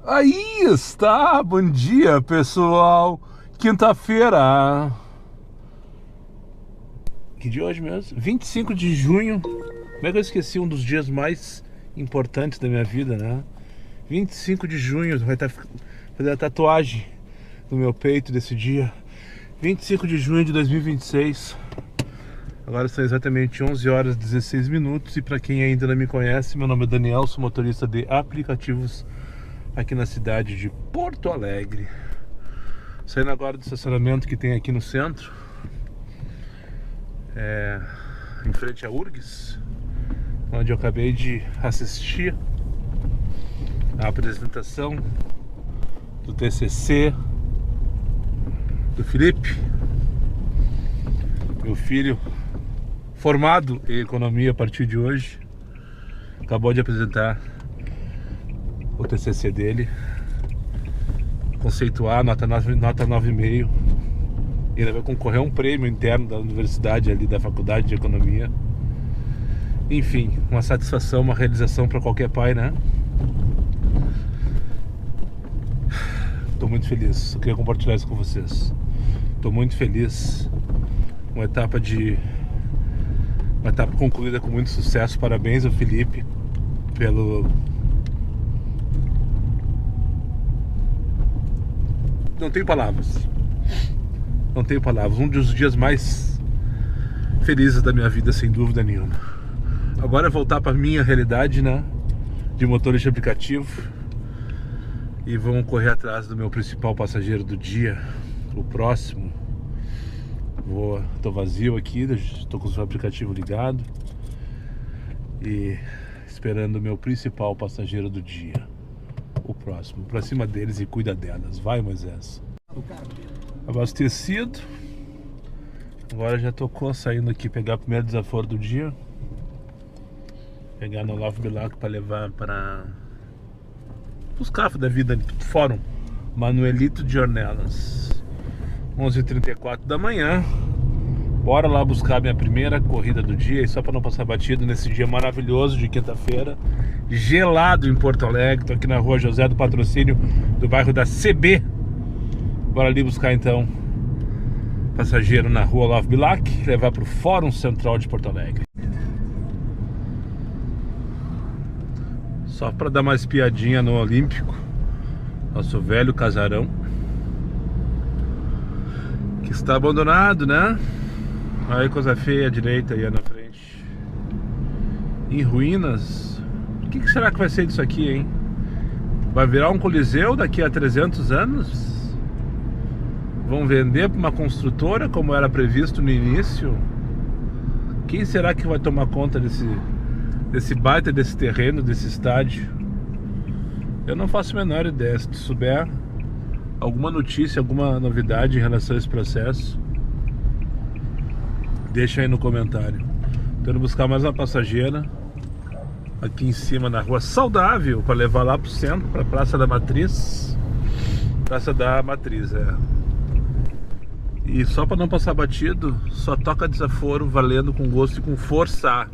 Aí está, bom dia pessoal, quinta-feira, que dia é hoje mesmo? 25 de junho, como é que eu esqueci um dos dias mais importantes da minha vida, né? 25 de junho, vai estar fazendo a tatuagem no meu peito desse dia, 25 de junho de 2026, agora são exatamente 11 horas e 16 minutos e para quem ainda não me conhece, meu nome é Daniel, sou motorista de aplicativos aqui na cidade de Porto Alegre. Saindo agora do estacionamento que tem aqui no centro, em frente à URGS, onde eu acabei de assistir a apresentação do TCC do Felipe, meu filho formado em economia a partir de hoje. Acabou de apresentar o TCC dele, conceituar, nota 9,5, e ele vai concorrer a um prêmio interno da universidade ali, da faculdade de economia. Enfim, uma satisfação, uma realização para qualquer pai, né? Estou muito feliz, eu queria compartilhar isso com vocês. Estou muito feliz, uma etapa concluída com muito sucesso. Parabéns ao Felipe pelo... Não tenho palavras. Não tenho palavras. Um dos dias mais felizes da minha vida, sem dúvida nenhuma. Agora é voltar para a minha realidade, né? De motorista de aplicativo. E vamos correr atrás do meu principal passageiro do dia, o próximo. Tô vazio aqui, estou com o seu aplicativo ligado. E esperando o meu principal passageiro do dia, o próximo. Pra cima deles e cuida delas. Vai, Moisés. Abastecido. Agora já tocou, saindo aqui pegar o primeiro desaforo do dia. Pegar no Olavo Bilac para levar para os carros da vida, Fórum Manuelito de Ornelas. 11h34 da manhã. Bora lá buscar minha primeira corrida do dia. E só para não passar batido nesse dia maravilhoso de quinta-feira, gelado em Porto Alegre. Tô aqui na rua José do Patrocínio, do bairro da CB. Bora ali buscar então passageiro na rua Olavo Bilac, levar para o Fórum Central de Porto Alegre. Só para dar uma espiadinha no Olímpico, nosso velho casarão, que está abandonado, né? Aí coisa feia à direita aí na frente, em ruínas. O que será que vai ser disso aqui, hein? Vai virar um coliseu daqui a 300 anos? Vão vender para uma construtora como era previsto no início? Quem será que vai tomar conta desse baita, desse terreno, desse estádio? Eu não faço a menor ideia. Se tu souber alguma notícia, alguma novidade em relação a esse processo, deixa aí no comentário. Tô indo buscar mais uma passageira aqui em cima na rua Saudável, para levar lá pro centro, para Praça da Matriz. Praça da Matriz, E só para não passar batido, só toca desaforo valendo com gosto e com força.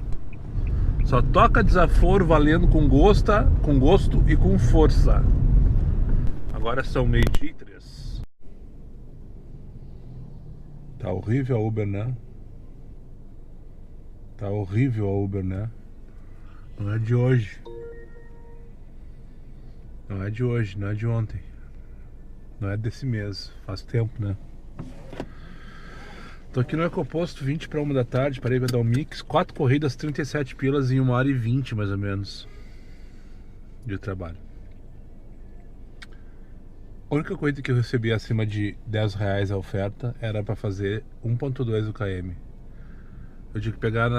Só toca desaforo valendo com gosto e com força. Agora são 12h03. Tá horrível a Uber, né? Tá horrível a Uber, né? Não é de hoje. Não é de hoje, não é de ontem. Não é desse mês. Faz tempo, né? Tô aqui no Ecoposto, 20 para 1 da tarde. Parei pra dar um mix. 4 corridas, 37 pilas em 1h20 mais ou menos de trabalho. A única coisa que eu recebi acima de R$10 a oferta era para fazer 1.2 do km. Eu tinha que pegar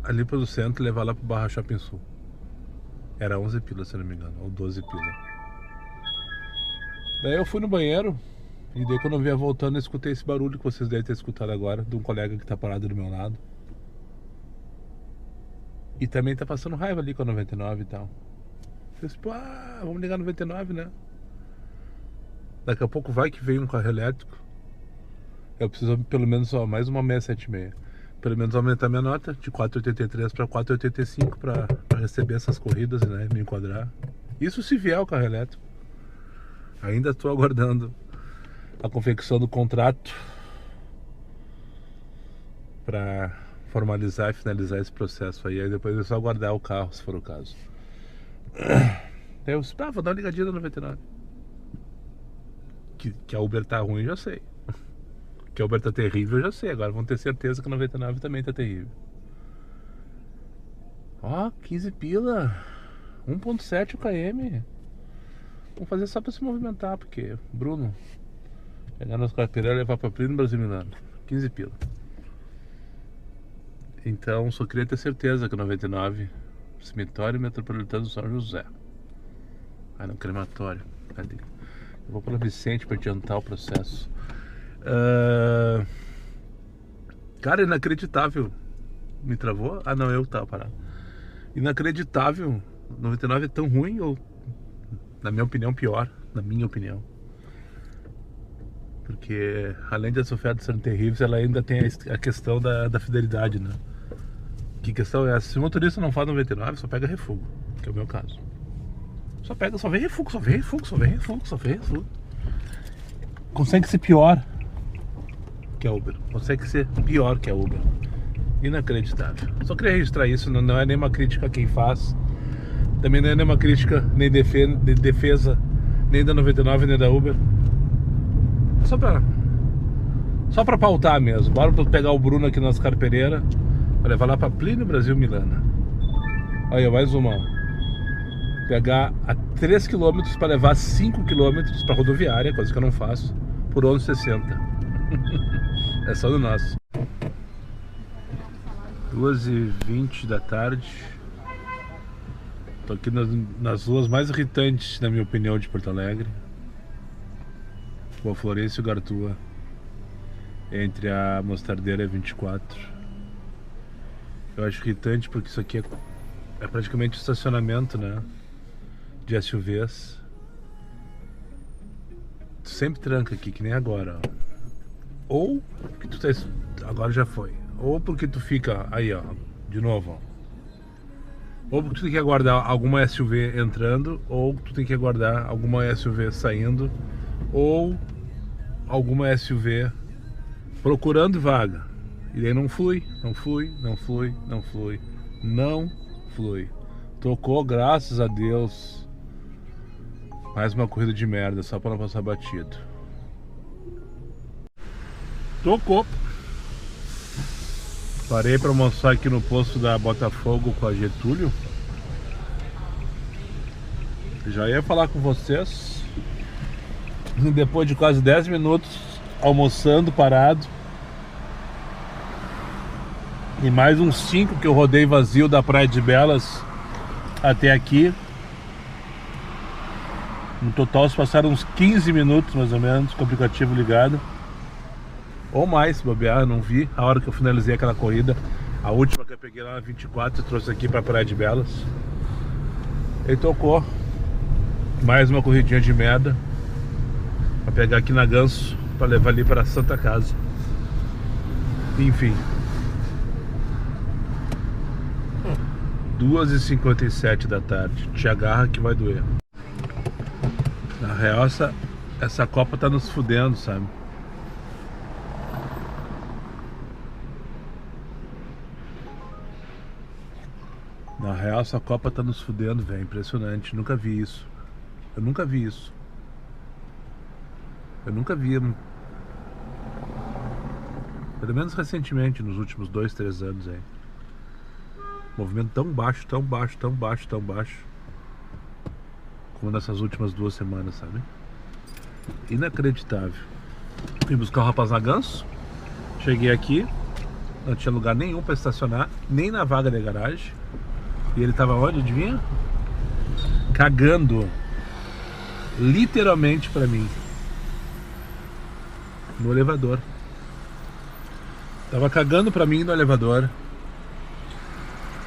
ali pelo centro e levar lá pro Barra Shopping Sul. Era 11 pilas, se não me engano, ou 12 pilas. Daí eu fui no banheiro. E daí quando eu vinha voltando, eu escutei esse barulho que vocês devem ter escutado agora, de um colega que tá parado do meu lado. E também tá passando raiva ali com a 99 e tal. Eu disse, pô, vamos ligar 99, né? Daqui a pouco vai que vem um carro elétrico. Eu preciso pelo menos mais uma 676. Pelo menos aumentar minha nota de 4,83 para 4,85 para receber essas corridas, né? Me enquadrar. Isso se vier o carro elétrico. Ainda estou aguardando a confecção do contrato para formalizar e finalizar esse processo aí. Aí depois é só aguardar o carro, se for o caso. Eu vou dar uma ligadinha na 99. Que a Uber tá ruim, já sei. Que a Uber tá terrível, eu já sei. Agora vão ter certeza que a 99 também tá terrível. Ó, 15 pila. 1.7 o km. Vamos fazer só pra se movimentar, porque Bruno pegar nas carteiras e levar pra Plínio Brasil Milano. 15 pila. Então só queria ter certeza que a 99 cemitério metropolitano do São José. Ah, não, crematório. Cadê? Eu vou para Vicente para adiantar o processo. Cara, inacreditável. Me travou? Ah, não, eu tava parado. Inacreditável. 99 é tão ruim ou, na minha opinião, pior. Na minha opinião. Porque além das ofertas serem terríveis, ela ainda tem a questão da fidelidade, né? Que questão é essa? Se o motorista não faz 99, só pega refugo, que é o meu caso. Só vem refugo, só vem refugo. Consegue ser pior que a Uber. Consegue ser pior que a Uber. Inacreditável. Só queria registrar isso, não é nenhuma crítica a quem faz. Também não é nenhuma crítica, nem defesa, nem da 99, nem da Uber. Só pra pautar mesmo. Bora pegar o Bruno aqui nas Carpereiras pra levar lá pra Plínio Brasil Milana. Olha, mais uma. Pegar a 3 km para levar 5 km para rodoviária, coisa que eu não faço, por 11,60. É só do nosso. 2h20 da tarde. Tô aqui nas ruas mais irritantes, na minha opinião, de Porto Alegre, com a Florencio Gartua, entre a Mostardeira e a 24. Eu acho irritante porque isso aqui é praticamente um estacionamento, né, de SUVs. Tu sempre tranca aqui, que nem agora, ó. Ou porque tu tá... Agora já foi. Ou porque tu fica aí, ó, de novo, ó. Ou porque tu tem que aguardar alguma SUV entrando, ou tu tem que aguardar alguma SUV saindo, ou alguma SUV procurando vaga. E daí não flui. Tocou, graças a Deus. Mais uma corrida de merda, só pra não passar batido. Tocou. Parei pra almoçar aqui no posto da Botafogo com a Getúlio. Já ia falar com vocês. Depois de quase 10 minutos almoçando, parado, e mais uns 5 que eu rodei vazio da Praia de Belas até aqui. No total se passaram uns 15 minutos mais ou menos com o aplicativo ligado. Ou mais, se bobear, não vi a hora que eu finalizei aquela corrida. A última que eu peguei lá na 24 e trouxe aqui pra Praia de Belas. Ele tocou. Mais uma corridinha de merda pra pegar aqui na Ganso, pra levar ali pra Santa Casa. Enfim, 2h57 da tarde. Te agarra que vai doer. Na real, essa Copa tá nos fudendo, sabe? Na real, essa Copa tá nos fudendo, velho. Impressionante. Nunca vi isso. Eu nunca vi isso. Eu nunca vi. Pelo menos recentemente, nos últimos 2, 3 anos aí. Movimento tão baixo, como nessas últimas 2 semanas, sabe? Inacreditável. Fui buscar o rapaz na Ganso. Cheguei aqui, não tinha lugar nenhum pra estacionar, nem na vaga da garagem. E ele tava onde, adivinha? Cagando. Literalmente pra mim. No elevador. Tava cagando pra mim no elevador.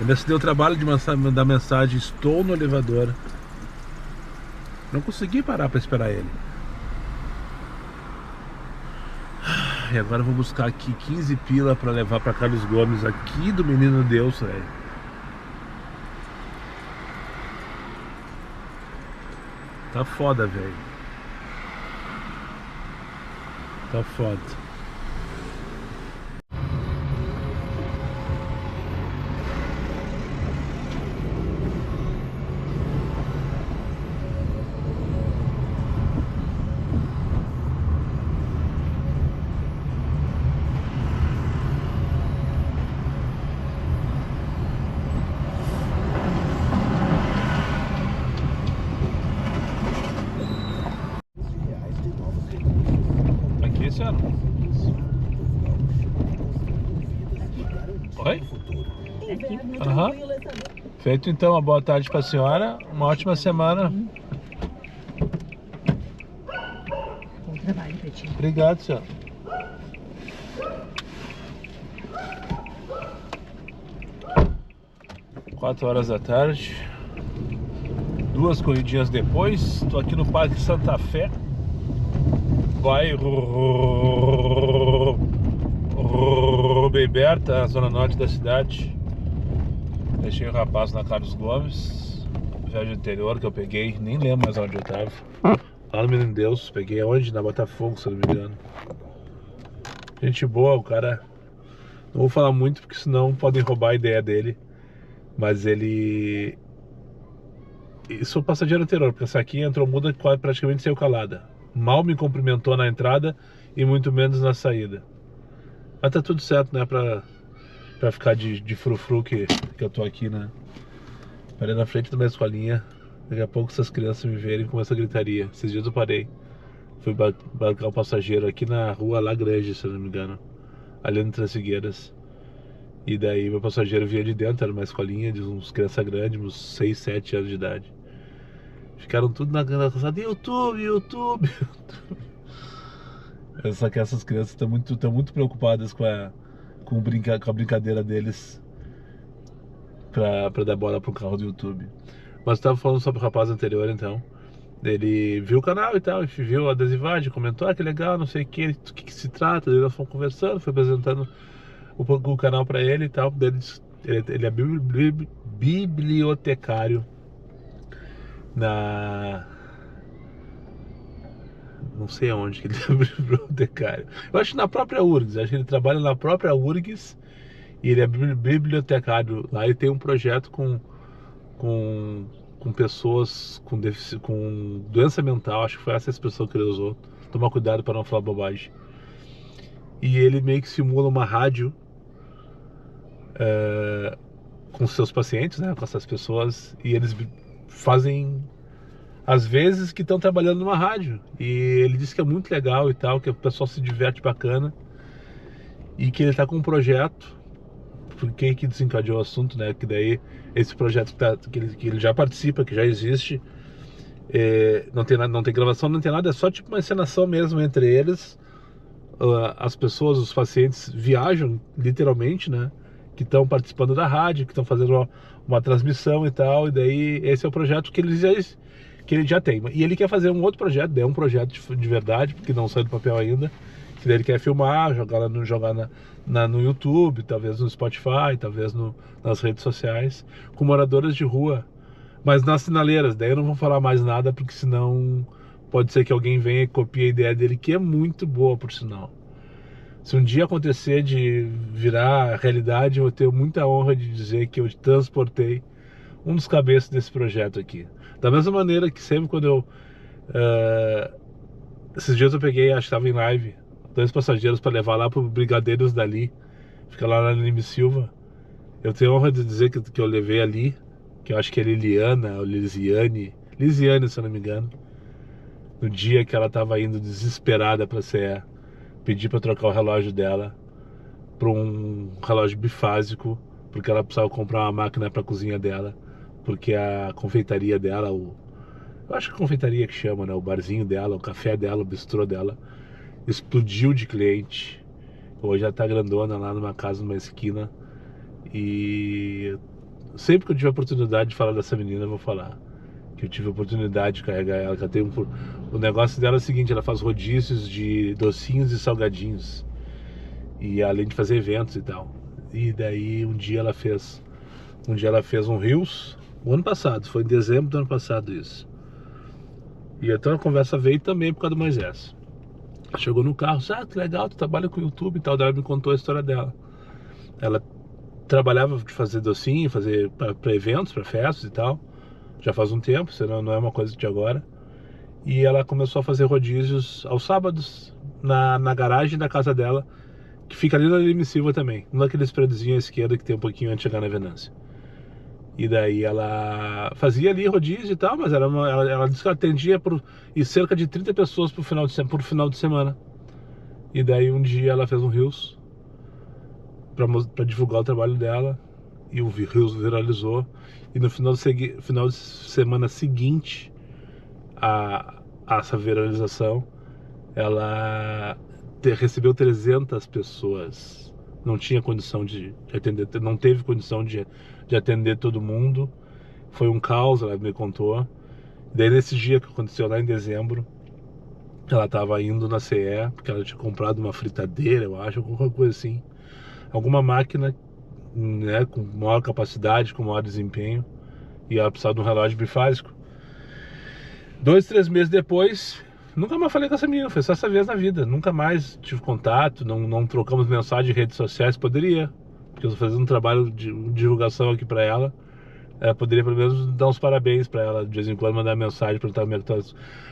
Ele se deu o trabalho de mandar mensagem: estou no elevador. Não consegui parar pra esperar ele. E agora eu vou buscar aqui 15 pila pra levar pra Carlos Gomes, aqui do Menino Deus, velho. Tá foda, velho. Tá foda. Aqui, senhora? Oi? Aham. Feito então, uma boa tarde para a senhora, uma ótima semana. Bom trabalho, Petinho. Obrigado, senhor. Quatro horas da tarde. 2 corridinhas depois, estou aqui no Parque Santa Fé, bairro Roberta, zona norte da cidade. Deixei o rapaz na Carlos Gomes, viagem anterior que eu peguei, nem lembro mais onde eu tava. Lá no Menino Deus, peguei onde? Na Botafogo, se eu não me engano. Gente boa, o cara. Não vou falar muito porque senão podem roubar a ideia dele. Mas ele... Isso é o passageiro anterior, porque essa aqui entrou muda e praticamente saiu calada. Mal me cumprimentou na entrada e muito menos na saída. Mas tá tudo certo, né? Pra ficar de frufru que eu tô aqui, né? Parei na frente da minha escolinha. Daqui a pouco essas crianças me verem e começam a gritaria. Esses dias eu parei. Fui bancar um passageiro aqui na rua Lagrange, se eu não me engano. Ali no Três Figueiras. E daí meu passageiro vinha de dentro, era uma escolinha de uns crianças grandes, uns 6, 7 anos de idade. Ficaram tudo na calçada, YouTube. Só que essas crianças estão muito preocupadas com a brincadeira deles pra dar bola pro carro do YouTube. Mas eu tava falando sobre o rapaz anterior, então. Ele viu o canal e tal, viu a adesivagem, comentou, que legal, não sei o que se trata. Daí nós fomos conversando, foi apresentando o canal pra ele e tal. Ele é bibliotecário na... Não sei aonde que ele é bibliotecário. Eu acho que na própria URGS, acho que ele trabalha na própria URGS e ele é bibliotecário. Lá ele tem um projeto com pessoas com doença mental, acho que foi essa expressão que ele usou. Tomar cuidado para não falar bobagem. E ele meio que simula uma rádio com seus pacientes, né, com essas pessoas, e eles fazem às vezes que estão trabalhando numa rádio, e ele disse que é muito legal e tal, que o pessoal se diverte bacana, e que ele está com um projeto, porque que desencadeou o assunto, né, que daí esse projeto que ele já participa, que já existe, não tem gravação, não tem nada, é só tipo uma encenação mesmo entre eles. As pessoas, os pacientes viajam literalmente, né, que estão participando da rádio, que estão fazendo uma transmissão e tal, e daí esse é o projeto que ele já tem. E ele quer fazer um outro projeto, é um projeto de verdade, porque não saiu do papel ainda, que daí ele quer filmar, jogar no YouTube, talvez no Spotify, talvez nas redes sociais, com moradoras de rua, mas nas sinaleiras. Daí eu não vou falar mais nada, porque senão pode ser que alguém venha e copie a ideia dele, que é muito boa, por sinal. Se um dia acontecer de virar realidade, eu vou ter muita honra de dizer que eu transportei um dos cabeças desse projeto aqui. Da mesma maneira que sempre quando eu... esses dias eu peguei, acho que estava em live, 2 passageiros para levar lá pro Brigadeiros dali, fica lá na Lime Silva. Eu tenho honra de dizer que eu levei ali, que eu acho que é Liliana ou Lisiane, se eu não me engano, no dia que ela estava indo desesperada para CE, pedi para trocar o relógio dela para um relógio bifásico, porque ela precisava comprar uma máquina para a cozinha dela, porque a confeitaria dela, eu acho que a confeitaria que chama, né, o barzinho dela, o café dela, o bistrô dela, explodiu de cliente. Hoje ela tá grandona lá numa casa, numa esquina, e sempre que eu tiver a oportunidade de falar dessa menina, eu vou falar que eu tive a oportunidade de carregar ela, que ela tem o negócio dela é o seguinte, ela faz rodízios de docinhos e salgadinhos, e além de fazer eventos e tal. E daí um dia ela fez um Reels, o ano passado, foi em dezembro do ano passado isso. E então a conversa veio também por causa do Moisés. Chegou no carro, que legal, tu trabalha com o YouTube e tal. Daí ela me contou a história dela. Ela trabalhava de fazer docinho, fazer para eventos, para festas e tal. Já faz um tempo, senão não é uma coisa de agora. E ela começou a fazer rodízios aos sábados na garagem da casa dela, que fica ali na Leme Silva também, um daqueles prédiozinhos à esquerda que tem um pouquinho antes de chegar na Venância. E daí ela fazia ali rodízio e tal, mas ela disse que ela atendia e cerca de 30 pessoas por final de semana. E daí um dia ela fez um Reels pra divulgar o trabalho dela, e o Reels viralizou. E no final de semana seguinte a essa viralização, ela recebeu 300 pessoas. Não tinha condição de atender, não teve condição de atender todo mundo. Foi um caos, ela me contou. Daí nesse dia que aconteceu lá em dezembro, ela estava indo na CE, porque ela tinha comprado uma fritadeira, eu acho, alguma coisa assim. Alguma máquina, né, com maior capacidade, com maior desempenho. E ela precisava de um relógio bifásico. 2, 3 meses depois, nunca mais falei com essa menina, foi só essa vez na vida. Nunca mais tive contato, não trocamos mensagem em redes sociais. Poderia, porque eu estou fazendo um trabalho de divulgação aqui para ela. Poderia pelo menos dar uns parabéns para ela, de vez em quando mandar mensagem, perguntar como é que tá.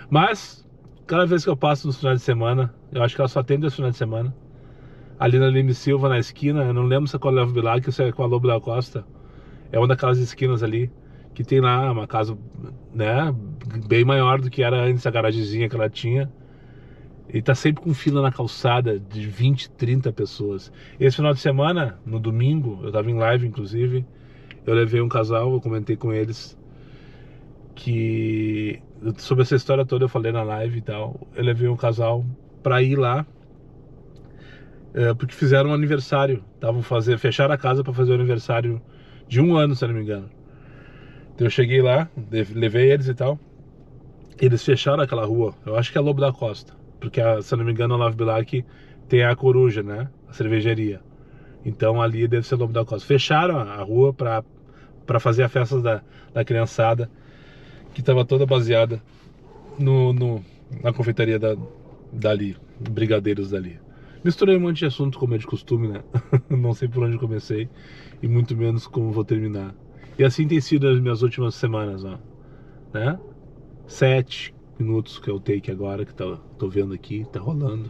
Mas, cada vez que eu passo nos finais de semana, eu acho que ela só atende os finais de semana, ali na Leme Silva, na esquina, eu não lembro se é com a Levo Bilac ou se é com a Lobo da Costa. É uma daquelas esquinas ali, que tem lá uma casa, né, bem maior do que era antes, a garagemzinha que ela tinha. E tá sempre com fila na calçada de 20, 30 pessoas. Esse final de semana, no domingo, eu tava em live inclusive, eu levei um casal, eu comentei com eles que sobre essa história toda, eu falei na live e tal. Eu levei um casal pra ir lá, porque fizeram um aniversário, fecharam a casa pra fazer o aniversário de 1 ano, se eu não me engano. Então eu cheguei lá, levei eles e tal. Eles fecharam aquela rua, eu acho que é Lobo da Costa, porque se eu não me engano a Love Bilac tem a Coruja, né, a cervejaria. Então ali deve ser Lobo da Costa. Fecharam a rua pra fazer a festa da criançada, que tava toda baseada na confeitaria dali, brigadeiros dali. Misturei um monte de assunto, como é de costume, né? Não sei por onde comecei e muito menos como vou terminar. E assim tem sido as minhas últimas semanas, ó, né? 7 minutos que é o take agora, que tô vendo aqui, tá rolando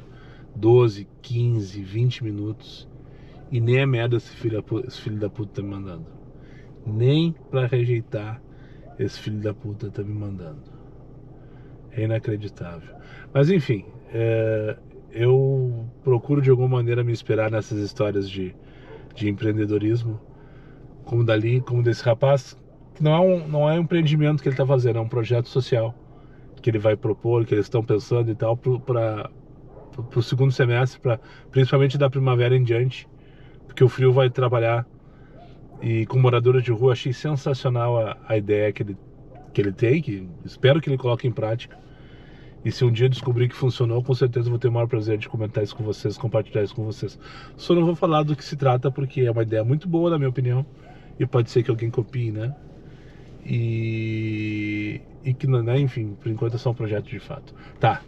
12, 15, 20 minutos. E nem a merda esse filho da puta tá me mandando. Nem pra rejeitar esse filho da puta tá me mandando. É inacreditável. Mas enfim, eu procuro de alguma maneira me inspirar nessas histórias de empreendedorismo, como desse rapaz, que não é um empreendimento que ele tá fazendo, é um projeto social que ele vai propor, que eles estão pensando e tal, pro segundo semestre, principalmente da primavera em diante, porque o frio vai trabalhar. E com moradores de rua, achei sensacional a ideia que ele tem, que espero que ele coloque em prática. E se um dia descobrir que funcionou, com certeza vou ter o maior prazer de comentar isso com vocês, compartilhar isso com vocês. Só não vou falar do que se trata, porque é uma ideia muito boa, na minha opinião, e pode ser que alguém copie, né? E que, né, enfim, por enquanto é só um projeto de fato. Tá,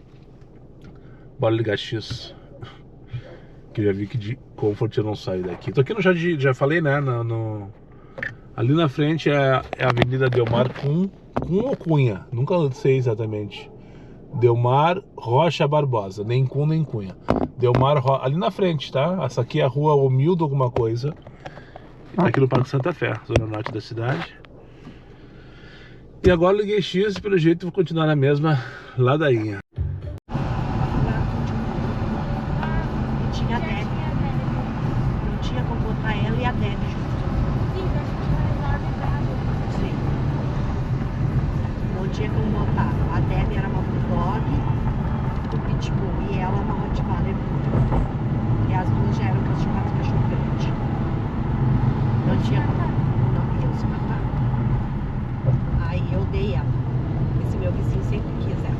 bora ligar X. Que eu já vi que de Comfort eu não saio daqui. Tô aqui no Jardim, já falei, né? Ali na frente é a Avenida Delmar com ou Cunha, nunca sei exatamente. Delmar Rocha Barbosa, nem Cum nem Cunha. Ali na frente, tá? Essa aqui é a rua Humildo alguma coisa. Aqui no Parque Santa Fé, zona norte da cidade. E agora liguei X e pelo jeito vou continuar na mesma ladainha. Tinha a Deb. Não tinha como botar ela e a Deb junto. Sim. Não tinha como botar. A Deb era uma bulldog, o pitbull, e ela uma Rottweiler. E as duas já eram cachorro grande. Não tinha como. Não iam se matar. Aí eu dei ela. Esse meu vizinho sempre quis ela.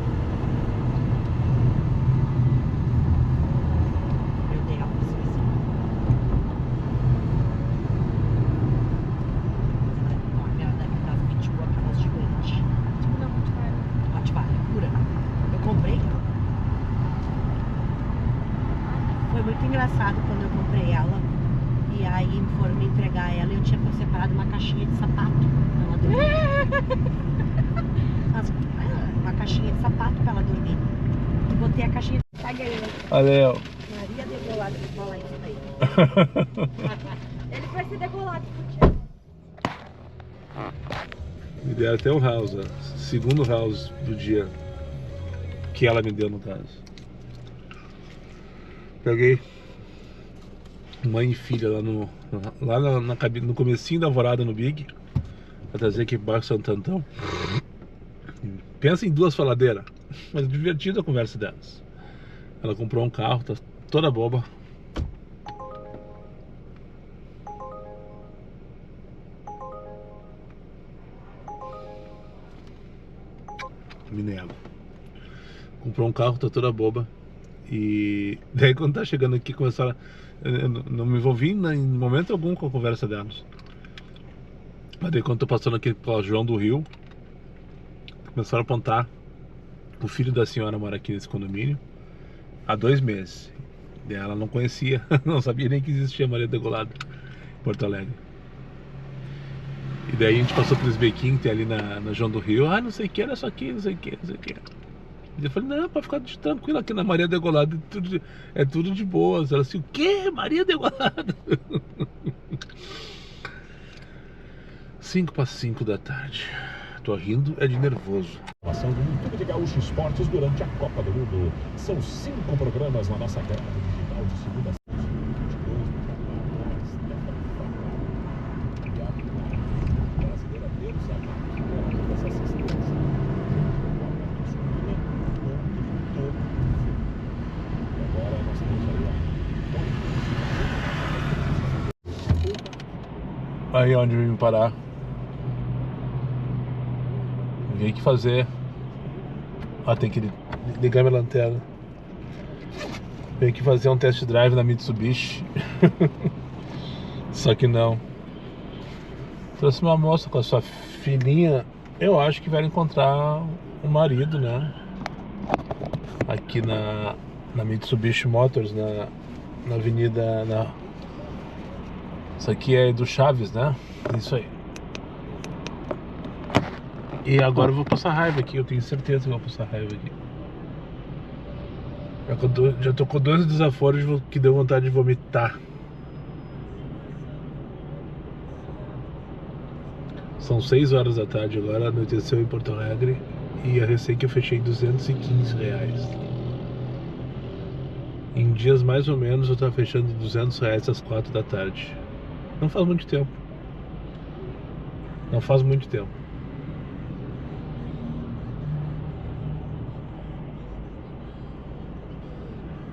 Pura. foi muito engraçado quando eu comprei ela. E aí foram me entregar ela e eu tinha separado uma caixinha de sapato pra ela dormir. Uma caixinha de sapato pra ela dormir. E botei a caixinha de sapato. Valeu. Maria degolada que fala isso daí. Ele vai ser degolado por ti. Me deram até o house, ó. Segundo house do dia. Que ela me deu, no caso. Peguei mãe e filha lá na cabine, no comecinho da alvorada no Big, pra trazer aqui pro bairro Santo Antão. Pensa em duas faladeiras, mas divertida a conversa delas. Ela comprou um carro, tá toda boba. Me nego. Comprou um carro, tá toda boba. E daí quando tá chegando aqui começaram. Eu não me envolvi em momento algum com a conversa delas. Mas daí quando tô passando aqui pela João do Rio, começaram a apontar. O filho da senhora mora aqui nesse condomínio há 2 meses. E ela não conhecia, não sabia nem que existia Maria Degolada em Porto Alegre. E daí a gente passou pelos bequinhos que tem ali na João do Rio. Ah, não sei o que, era só aqui, não sei o que, não sei o que. E eu falei, não, pode ficar tranquilo aqui na Maria Degolada, é tudo de boas. Ela assim, o que? Maria Degolada? 5:05 da tarde. Tô rindo, é de nervoso. Ação do YouTube de Gaúcho Esportes durante a Copa do Mundo. São 5 programas na nossa grade digital de segunda a Aí onde eu vim parar. Vim aqui fazer. Ah, tem que ligar minha lanterna. Vim aqui fazer um test drive na Mitsubishi. Só que não. Trouxe uma moça com a sua filhinha. Eu acho que vai encontrar um marido, né? Aqui na Mitsubishi Motors, na avenida. Isso aqui é do Chaves, né? Isso aí. E agora eu vou passar raiva aqui, eu tenho certeza que eu vou passar raiva aqui. Já tô com 2 desaforos que deu vontade de vomitar. São 6 horas da tarde agora, anoiteceu em Porto Alegre. E a receita eu fechei R$215. Em dias mais ou menos eu tava fechando R$200 às 4 da tarde. Não faz muito tempo. Não faz muito tempo.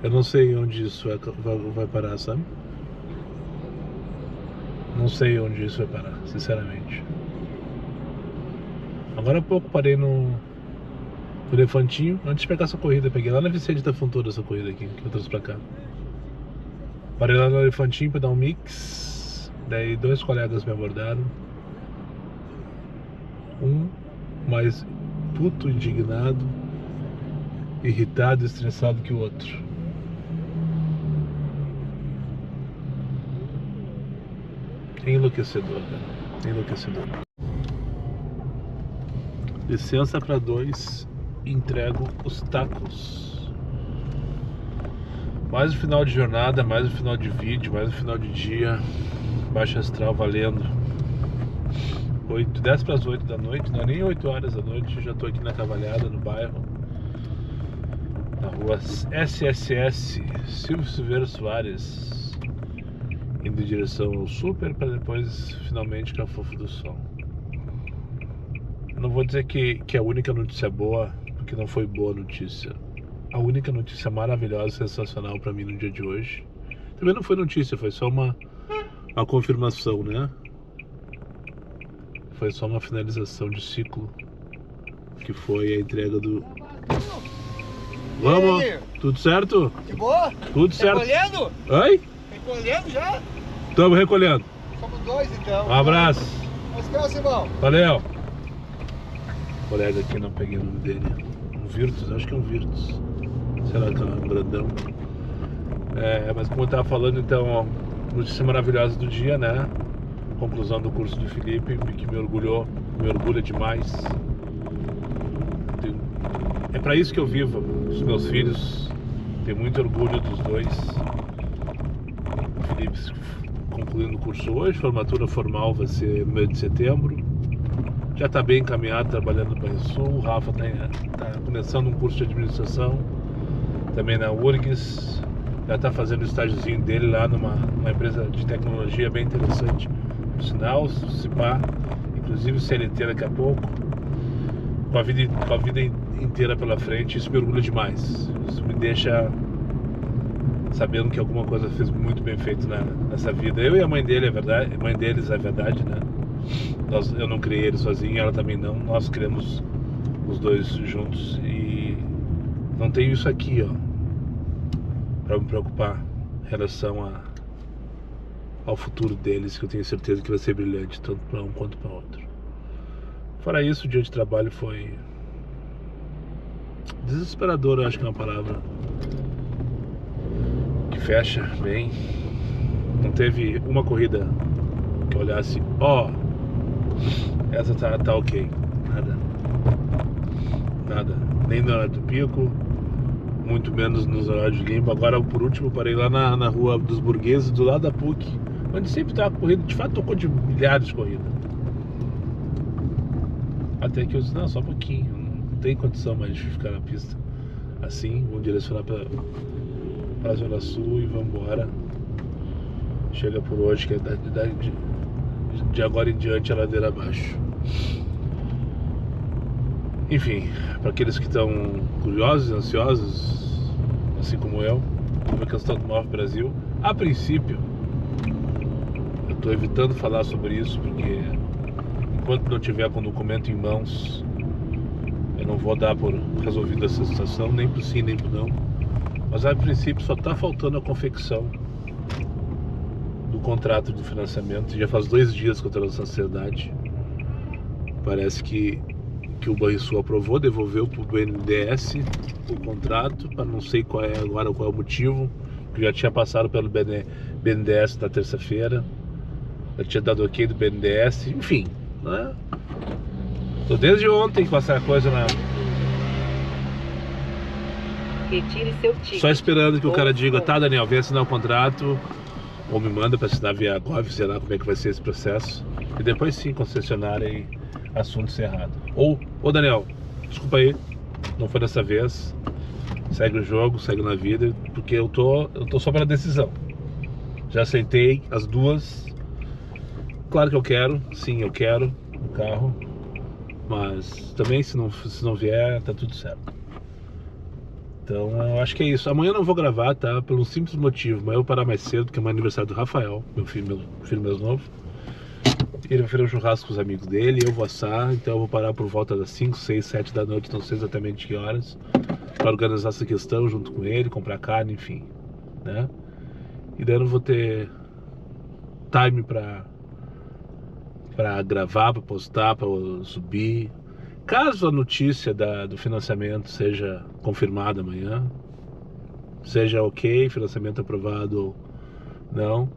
Eu não sei onde isso vai parar, sabe? Não sei onde isso vai parar, sinceramente. Agora há pouco parei no Elefantinho, antes de pegar essa corrida. Peguei lá na Vicente da Fontoura essa corrida aqui, que eu trouxe pra cá. Parei lá no Elefantinho pra dar um mix. Daí 2 colegas me abordaram. Um mais puto, indignado, irritado, estressado que o outro. Enlouquecedor, cara. Enlouquecedor. Licença pra 2. Entrego os tacos. Mais um final de jornada, mais um final de vídeo, mais um final de dia. Baixa astral valendo. 10 para as 8 da noite, não é nem 8 horas da noite. Eu já tô aqui na Cavalhada, no bairro, na rua SSS Silvio Silveira Soares, indo em direção ao Super, para depois finalmente Cafofo do Sol. Eu não vou dizer que a única notícia boa, porque não foi boa notícia. A única notícia maravilhosa, sensacional pra mim no dia de hoje, também não foi notícia, foi só uma confirmação, né? Foi só uma finalização de ciclo, que foi a entrega do... Vamos! Tudo certo? De boa? Tudo certo. Recolhendo? Oi? Recolhendo já? Estamos recolhendo. Somos 2 então. Um abraço. Mas que é o Simão? Valeu. Colega aqui, não peguei o nome dele. Um Virtus, acho que é um Virtus. Será que é um Brandão? Mas como eu tava falando, então, notícia maravilhosa do dia, né? Conclusão do curso do Felipe, que me orgulha demais. É para isso que eu vivo. Os meus filhos, tenho muito orgulho dos dois. O Felipe concluindo o curso hoje, formatura formal vai ser no mês de setembro. Já está bem encaminhado, trabalhando no Banrisul. O Rafa está começando um curso de administração, também na URGS. Já está fazendo o estágiozinho dele lá numa empresa de tecnologia bem interessante. Por sinal, se pá, inclusive CLT daqui a pouco. Com a vida inteira pela frente, isso me orgulha demais. Isso me deixa sabendo que alguma coisa fez muito bem feito nessa vida. Eu e a mãe dele, é verdade, a mãe deles é verdade, né? Eu não criei ele sozinho, ela também não. Nós criamos os dois juntos e não tenho isso aqui, ó, para me preocupar em relação ao futuro deles, que eu tenho certeza que vai ser brilhante, tanto para um quanto para outro. Fora isso, o dia de trabalho foi desesperador, eu acho que é uma palavra que fecha bem. Não teve uma corrida que eu olhasse, essa tá ok. Nada. Nem no horário do pico, muito menos nos horários de limpo. Agora, por último, parei lá na rua dos Burgueses, do lado da PUC, onde sempre tava corrida. De fato, tocou de milhares de corridas. Até que eu disse, não, só um pouquinho, não tem condição mais de ficar na pista assim. Vamos direcionar para a Zona Sul e vamos embora. Chega por hoje, que é de agora em diante a ladeira abaixo. Enfim, para aqueles que estão curiosos e ansiosos, assim como eu, sobre a questão do Move Brasil, a princípio eu estou evitando falar sobre isso, porque enquanto não tiver com o documento em mãos, eu não vou dar por resolvida essa situação, nem por sim, nem por não. Mas a princípio só está faltando a confecção do contrato de financiamento. Já faz 2 dias que eu estou nessa ansiedade. Parece que o Banrisul aprovou, devolveu para o BNDES o contrato, para não sei qual é o motivo, que já tinha passado pelo BNDES na terça-feira, já tinha dado ok do BNDES, enfim, né? Tô desde ontem com essa coisa Retire seu ticket. só esperando que o cara diga, tá, Daniel, vem assinar o contrato, ou me manda para assinar via Gov, sei lá como é que vai ser esse processo, e depois sim, concessionária e assunto encerrado. Ou, Daniel, desculpa aí, não foi dessa vez, segue o jogo, segue na vida, porque eu tô só pela decisão. Já aceitei as duas. Claro que eu quero, sim, eu quero o carro, mas também se não vier, tá tudo certo. Então eu acho que é isso. Amanhã eu não vou gravar, tá? Pelo simples motivo, amanhã eu vou parar mais cedo, porque é o aniversário do Rafael, meu filho mais novo. Ele vai fazer um churrasco com os amigos dele, eu vou assar, então eu vou parar por volta das 5, 6, 7 da noite, não sei exatamente que horas, para organizar essa questão junto com ele, comprar carne, enfim, né? E daí eu não vou ter time para gravar, para postar, para subir. Caso a notícia do financiamento seja confirmada amanhã, seja ok, financiamento aprovado ou não,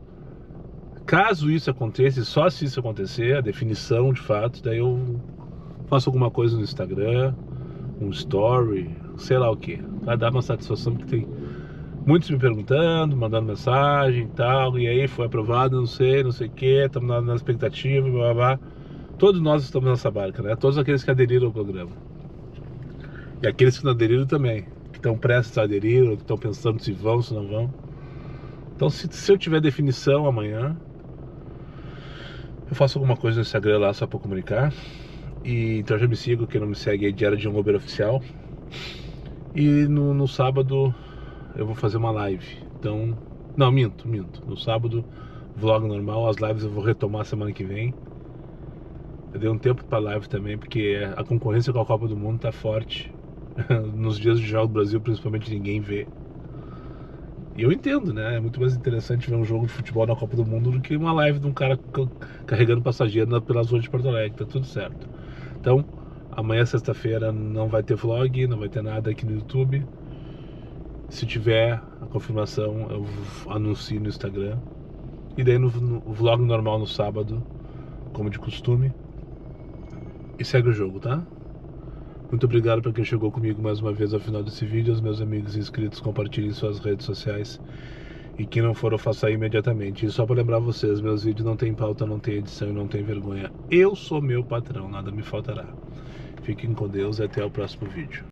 caso isso aconteça, e só se isso acontecer, a definição de fato, daí eu faço alguma coisa no Instagram, um story, sei lá o que, vai dar uma satisfação, porque tem muitos me perguntando, mandando mensagem e tal, e aí foi aprovado, não sei o que, estamos na expectativa, blá blá blá. Todos nós estamos nessa barca, né? Todos aqueles que aderiram ao programa. E aqueles que não aderiram também, que estão prestes a aderir, ou que estão pensando se vão, se não vão. Então se eu tiver definição amanhã, eu faço alguma coisa no Instagram lá só para comunicar. E então já me siga, quem não me segue aí, Diário de um Uber Oficial. E no sábado eu vou fazer uma live. Então, não, minto. No sábado, vlog normal, as lives eu vou retomar semana que vem. Eu dei um tempo pra live também, porque a concorrência com a Copa do Mundo tá forte. Nos dias de jogo do Brasil, principalmente, ninguém vê. E eu entendo, né? É muito mais interessante ver um jogo de futebol na Copa do Mundo do que uma live de um cara carregando passageiro pelas ruas de Porto Alegre. Tá tudo certo. Então, amanhã, sexta-feira, não vai ter vlog, não vai ter nada aqui no YouTube. Se tiver a confirmação, eu anuncio no Instagram. E daí no vlog normal no sábado, como de costume. E segue o jogo, tá? Muito obrigado para quem chegou comigo mais uma vez ao final desse vídeo. Aos meus amigos inscritos, compartilhem em suas redes sociais. E quem não for, eu faço aí imediatamente. E só para lembrar vocês, meus vídeos não tem pauta, não tem edição e não tem vergonha. Eu sou meu patrão, nada me faltará. Fiquem com Deus e até o próximo vídeo.